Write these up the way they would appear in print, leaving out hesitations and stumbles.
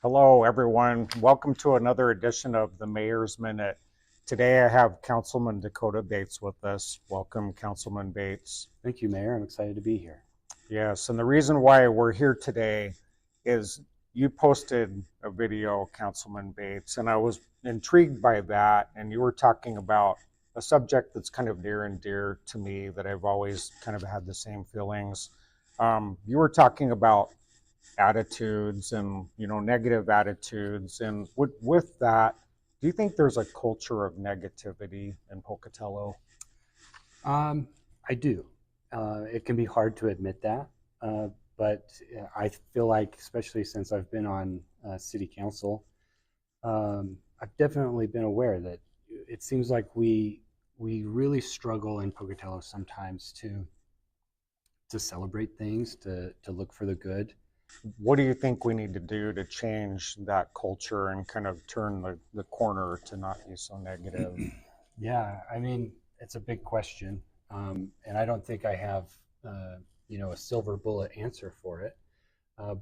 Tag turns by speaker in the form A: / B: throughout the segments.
A: Hello, everyone. Welcome to another edition of the Mayor's Minute. Today I have Councilman Dakota Bates with us. Welcome, Councilman Bates.
B: Thank you, Mayor. I'm excited to be here.
A: Yes, and the reason why we're here today is you posted a video, Councilman Bates, and I was intrigued by that. And you were talking about a subject that's kind of near and dear to me that I've always kind of had the same feelings. You were talking about attitudes and negative attitudes, and with that, do you think there's a culture of negativity in Pocatello?
B: I do. It can be hard to admit that, but I feel like, especially since I've been on city council, I've definitely been aware that it seems like we really struggle in Pocatello sometimes to celebrate things, to look for the good.
A: What do you think we need to do to change that culture and kind of turn the corner to not be so negative?
B: Yeah, I mean, it's a big question, and I don't think I have a silver bullet answer for it.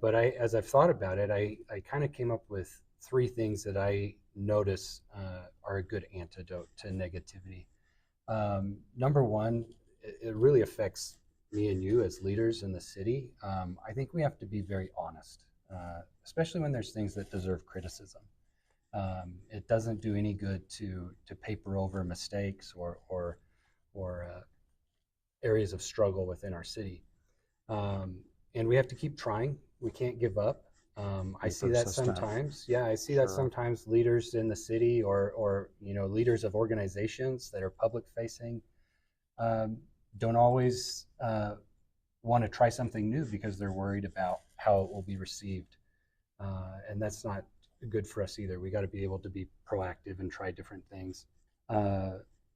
B: But as I've thought about it, I kind of came up with three things that I notice are a good antidote to negativity. Number one, it really affects me and you as leaders in the city. I think we have to be very honest, especially when there's things that deserve criticism. It doesn't do any good to paper over mistakes or areas of struggle within our city. And we have to keep trying. We can't give up. I see that sometimes. Yeah, I see that sometimes leaders in the city or leaders of organizations that are public facing don't always want to try something new because they're worried about how it will be received. And that's not good for us either. We got to be able to be proactive and try different things.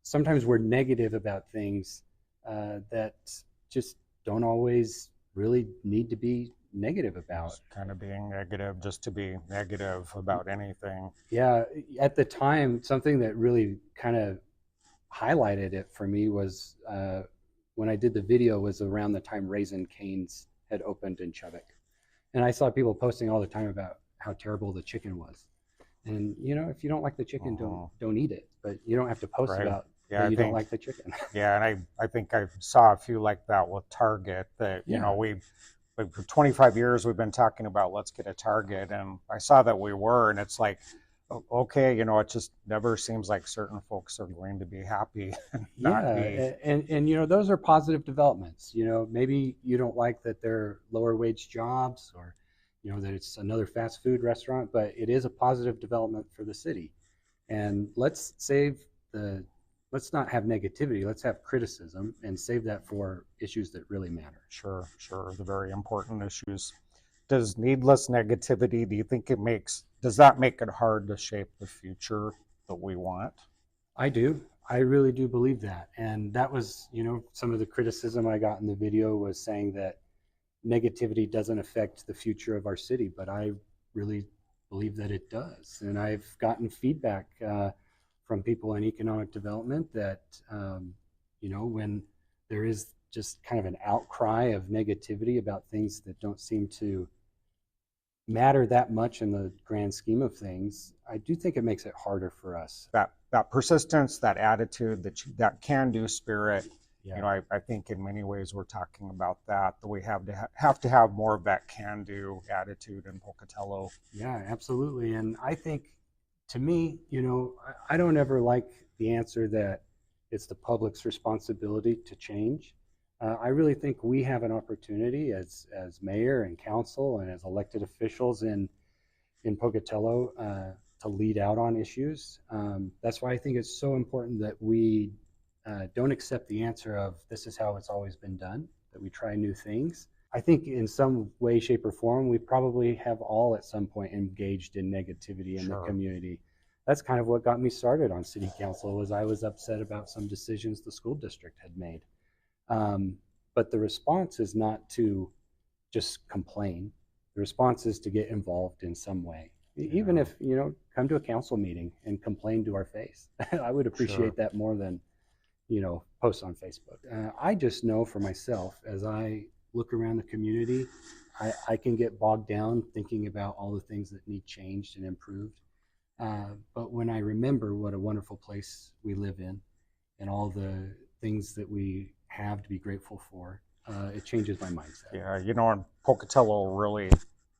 B: Sometimes we're negative about things that just don't always really need to be negative about.
A: Just kind of being negative just to be negative about anything.
B: Yeah, at the time, something that really kind of highlighted it for me was when I did the video was around the time Raisin Cane's had opened in Chubbuck. And I saw people posting all the time about how terrible the chicken was. And if you don't like the chicken, don't eat it. But you don't have to post about that you don't like the chicken.
A: Yeah, and I think I saw a few like that with Target. That for 25 years we've been talking about let's get a Target, and I saw that we were, and it's like, okay, it just never seems like certain folks are going to be happy and not be.
B: And those are positive developments. Maybe you don't like that they're lower wage jobs or that it's another fast food restaurant, but it is a positive development for the city. And let's not have negativity. Let's have criticism and save that for issues that really matter.
A: Sure, the very important issues. Does needless negativity, do you think does that make it hard to shape the future that we want?
B: I do. I really do believe that. And that was, some of the criticism I got in the video was saying that negativity doesn't affect the future of our city, but I really believe that it does. And I've gotten feedback from people in economic development that, when there is just kind of an outcry of negativity about things that don't seem to matter that much in the grand scheme of things, I do think it makes it harder for us.
A: That persistence, that attitude, that can-do spirit.
B: Yeah.
A: I think in many ways we're talking about that we have to have more of that can-do attitude in Pocatello.
B: Yeah, absolutely. And I think, to me, I don't ever like the answer that it's the public's responsibility to change. I really think we have an opportunity as mayor and council and as elected officials in Pocatello to lead out on issues. That's why I think it's so important that we don't accept the answer of this is how it's always been done, that we try new things. I think in some way, shape, or form, we probably have all at some point engaged in negativity in the community. That's kind of what got me started on city council, was I was upset about some decisions the school district had made. But the response is not to just complain. The response is to get involved in some way. Even if, come to a council meeting and complain to our face. I would appreciate that more than, post on Facebook. I just know for myself, as I look around the community, I can get bogged down thinking about all the things that need changed and improved. But when I remember what a wonderful place we live in and all the things that we have to be grateful for, it changes my mindset.
A: Yeah, and Pocatello really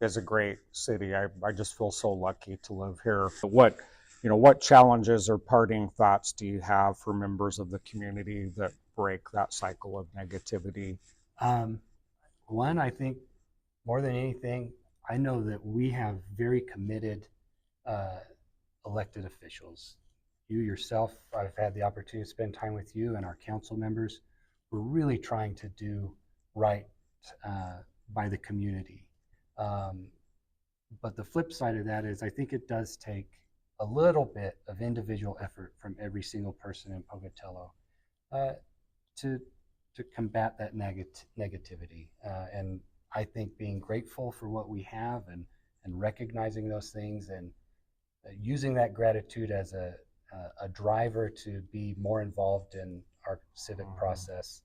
A: is a great city. I just feel so lucky to live here. What challenges or parting thoughts do you have for members of the community that break that cycle of negativity?
B: Um, One, I think more than anything, I know that we have very committed uh, elected officials. You yourself, I've had the opportunity to spend time with you and our council members. We're really trying to do right by the community. Um, but the flip side of that is I think it does take a little bit of individual effort from every single person in Pocatello uh, to combat that negativity. And I think being grateful for what we have and recognizing those things and using that gratitude as a driver to be more involved in our civic process,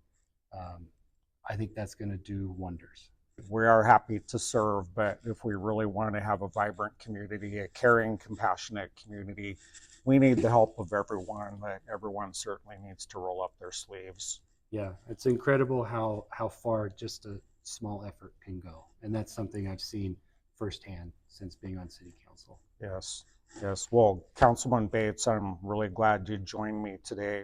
B: I think that's going to do wonders.
A: We are happy to serve, but if we really want to have a vibrant community, a caring, compassionate community, we need the help of everyone. But everyone certainly needs to roll up their sleeves.
B: Yeah, it's incredible how far just a small effort can go, and that's something I've seen firsthand since being on city council.
A: Yes, yes. Well, Councilman Bates, I'm really glad you joined me today.